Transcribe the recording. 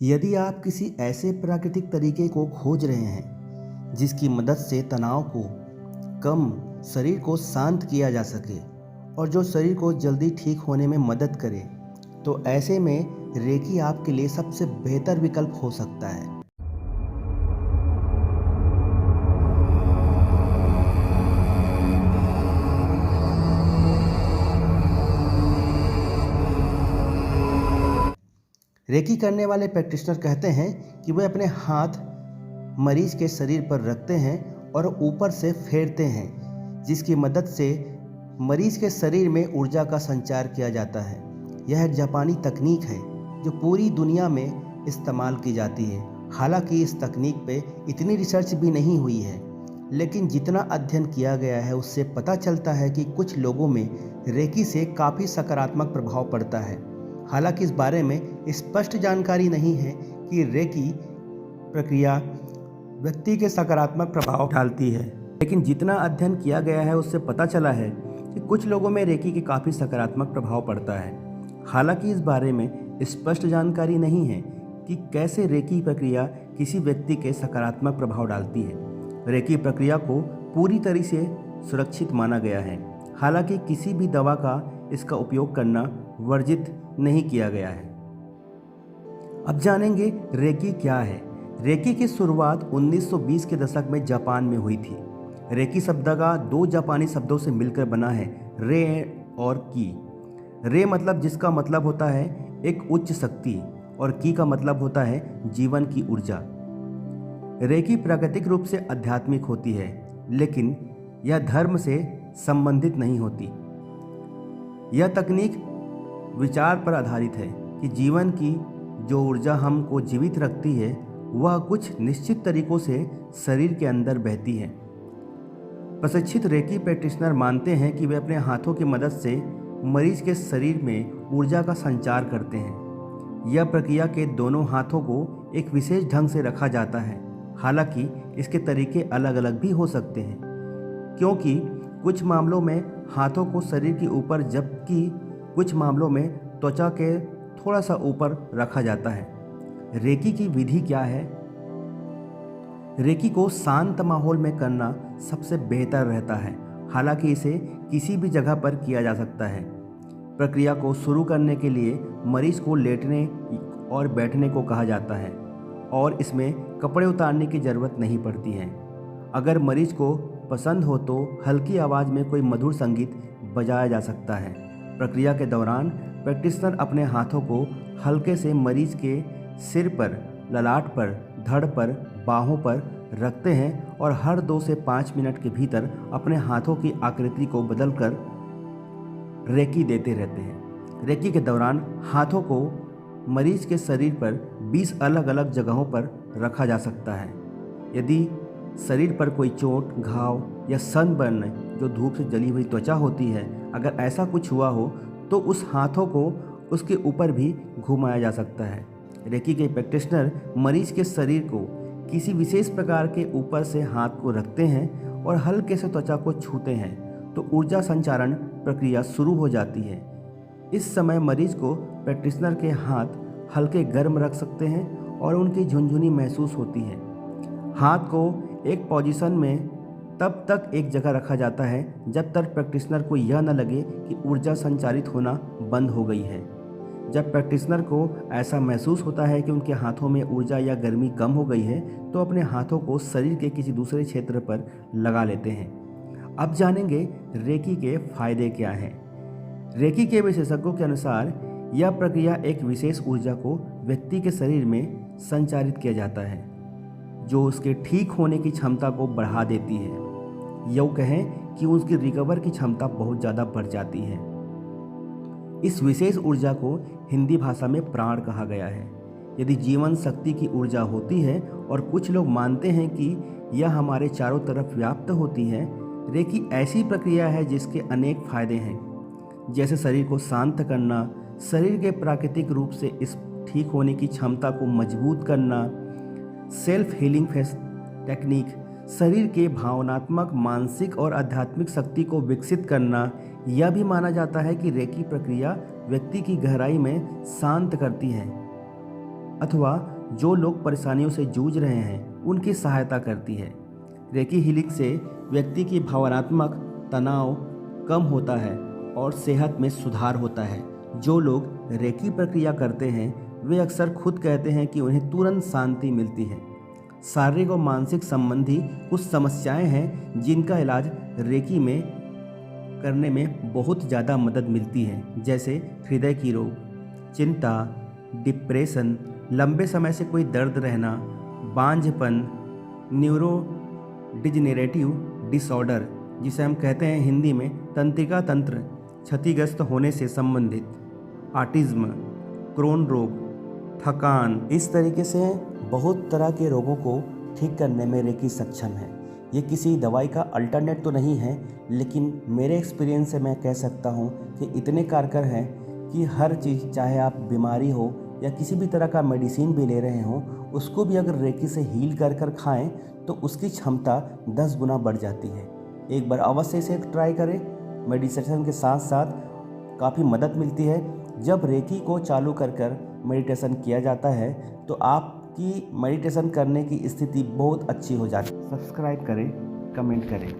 यदि आप किसी ऐसे प्राकृतिक तरीके को खोज रहे हैं जिसकी मदद से तनाव को कम, शरीर को शांत किया जा सके और जो शरीर को जल्दी ठीक होने में मदद करे, तो ऐसे में रेकी आपके लिए सबसे बेहतर विकल्प हो सकता है। रेकी करने वाले प्रैक्टिशनर कहते हैं कि वे अपने हाथ मरीज के शरीर पर रखते हैं और ऊपर से फेरते हैं, जिसकी मदद से मरीज के शरीर में ऊर्जा का संचार किया जाता है। यह एक जापानी तकनीक है जो पूरी दुनिया में इस्तेमाल की जाती है। हालांकि इस तकनीक पे इतनी रिसर्च भी नहीं हुई है, लेकिन जितना अध्ययन किया गया है उससे पता चलता है कि कुछ लोगों में रेकी से काफ़ी सकारात्मक प्रभाव पड़ता है। हालांकि इस बारे में स्पष्ट जानकारी नहीं है कि रेकी प्रक्रिया व्यक्ति के सकारात्मक प्रभाव डालती है, लेकिन जितना अध्ययन किया गया है उससे पता चला है कि कुछ लोगों में रेकी के काफ़ी सकारात्मक प्रभाव पड़ता है। हालांकि इस बारे में स्पष्ट जानकारी नहीं है कि कैसे रेकी प्रक्रिया किसी व्यक्ति के सकारात्मक प्रभाव डालती है। रेकी प्रक्रिया को पूरी तरह से सुरक्षित माना गया है, हालांकि किसी भी दवा का इसका उपयोग करना वर्जित नहीं किया गया है। अब जानेंगे रेकी क्या है। रेकी की शुरुआत 1920 के दशक में जापान में हुई थी। रेकी शब्द का दो जापानी शब्दों से मिलकर बना है, रे और की। रे मतलब जिसका मतलब होता है एक उच्च शक्ति और की का मतलब होता है जीवन की ऊर्जा। रेकी प्राकृतिक रूप से आध्यात्मिक होती है, लेकिन यह धर्म से संबंधित नहीं होती। यह तकनीक विचार पर आधारित है कि जीवन की जो ऊर्जा हमको जीवित रखती है वह कुछ निश्चित तरीकों से शरीर के अंदर बहती है। प्रशिक्षित रेकी प्रैक्टिशनर मानते हैं कि वे अपने हाथों की मदद से मरीज के शरीर में ऊर्जा का संचार करते हैं। यह प्रक्रिया के दोनों हाथों को एक विशेष ढंग से रखा जाता है। हालांकि इसके तरीके अलग अलग भी हो सकते हैं, क्योंकि कुछ मामलों में हाथों को शरीर के ऊपर जबकि कुछ मामलों में त्वचा के थोड़ा सा ऊपर रखा जाता है। रेकी की विधि क्या है? रेकी को शांत माहौल में करना सबसे बेहतर रहता है, हालांकि इसे किसी भी जगह पर किया जा सकता है। प्रक्रिया को शुरू करने के लिए मरीज को लेटने और बैठने को कहा जाता है और इसमें कपड़े उतारने की ज़रूरत नहीं पड़ती है। अगर मरीज को पसंद हो तो हल्की आवाज़ में कोई मधुर संगीत बजाया जा सकता है। प्रक्रिया के दौरान प्रैक्टिशनर अपने हाथों को हल्के से मरीज के सिर पर, ललाट पर, धड़ पर, बाहों पर रखते हैं और हर 2 से 5 मिनट के भीतर अपने हाथों की आकृति को बदलकर रेकी देते रहते हैं। रेकी के दौरान हाथों को मरीज के शरीर पर 20 अलग अलग जगहों पर रखा जा सकता है। यदि शरीर पर कोई चोट, घाव या सनबर्न जो धूप से जली हुई त्वचा होती है, अगर ऐसा कुछ हुआ हो तो उस हाथों को उसके ऊपर भी घुमाया जा सकता है। रेकी के प्रैक्टिशनर मरीज के शरीर को किसी विशेष प्रकार के ऊपर से हाथ को रखते हैं और हल्के से त्वचा को छूते हैं तो ऊर्जा संचारण प्रक्रिया शुरू हो जाती है। इस समय मरीज को प्रैक्टिशनर के हाथ हल्के गर्म रख सकते हैं और उनकी झुनझुनी महसूस होती है। हाथ को एक पोजीशन में तब तक एक जगह रखा जाता है जब तक प्रैक्टिशनर को यह न लगे कि ऊर्जा संचारित होना बंद हो गई है। जब प्रैक्टिशनर को ऐसा महसूस होता है कि उनके हाथों में ऊर्जा या गर्मी कम हो गई है तो अपने हाथों को शरीर के किसी दूसरे क्षेत्र पर लगा लेते हैं। अब जानेंगे रेकी के फायदे क्या हैं। रेकी के विशेषज्ञों के अनुसार यह प्रक्रिया एक विशेष ऊर्जा को व्यक्ति के शरीर में संचारित किया जाता है जो उसके ठीक होने की क्षमता को बढ़ा देती है। यूँ कहें कि उसकी रिकवर की क्षमता बहुत ज़्यादा बढ़ जाती है। इस विशेष ऊर्जा को हिंदी भाषा में प्राण कहा गया है। यदि जीवन शक्ति की ऊर्जा होती है और कुछ लोग मानते हैं कि यह हमारे चारों तरफ व्याप्त होती है। रेकी ऐसी प्रक्रिया है जिसके अनेक फायदे हैं, जैसे शरीर को शांत करना, शरीर के प्राकृतिक रूप से इस ठीक होने की क्षमता को मजबूत करना, सेल्फ हीलिंग टेक्निक, शरीर के भावनात्मक, मानसिक और आध्यात्मिक शक्ति को विकसित करना। यह भी माना जाता है कि रेकी प्रक्रिया व्यक्ति की गहराई में शांत करती है। अथवा जो लोग परेशानियों से जूझ रहे हैं उनकी सहायता करती है। रेकी हीलिंग से व्यक्ति की भावनात्मक तनाव कम होता है और सेहत में सुधार होता है। जो लोग रेकी प्रक्रिया करते हैं वे अक्सर खुद कहते हैं कि उन्हें तुरंत शांति मिलती है। शारीरिक और मानसिक संबंधी कुछ समस्याएं हैं जिनका इलाज रेकी में करने में बहुत ज़्यादा मदद मिलती है, जैसे हृदय की रोग, चिंता, डिप्रेशन, लंबे समय से कोई दर्द रहना, बांझपन, न्यूरो डिजेनरेटिव डिसऑर्डर जिसे हम कहते हैं हिंदी में तंत्रिका तंत्र क्षतिग्रस्त होने से संबंधित, ऑटिज्म, क्रोन रोग, थकान। इस तरीके से बहुत तरह के रोगों को ठीक करने में रेकी सक्षम है। ये किसी दवाई का अल्टरनेट तो नहीं है, लेकिन मेरे एक्सपीरियंस से मैं कह सकता हूँ कि इतने कारगर हैं कि हर चीज़, चाहे आप बीमारी हो या किसी भी तरह का मेडिसिन भी ले रहे हों, उसको भी अगर रेकी से हील कर खाएं तो उसकी क्षमता 10 गुना बढ़ जाती है। एक बार अवश्य इसे ट्राई करें। मेडिटेशन के साथ साथ काफ़ी मदद मिलती है। जब रेकी को चालू कर मेडिटेशन किया जाता है तो आपकी मेडिटेशन करने की स्थिति बहुत अच्छी हो जाती है। सब्सक्राइब करें, कमेंट करें।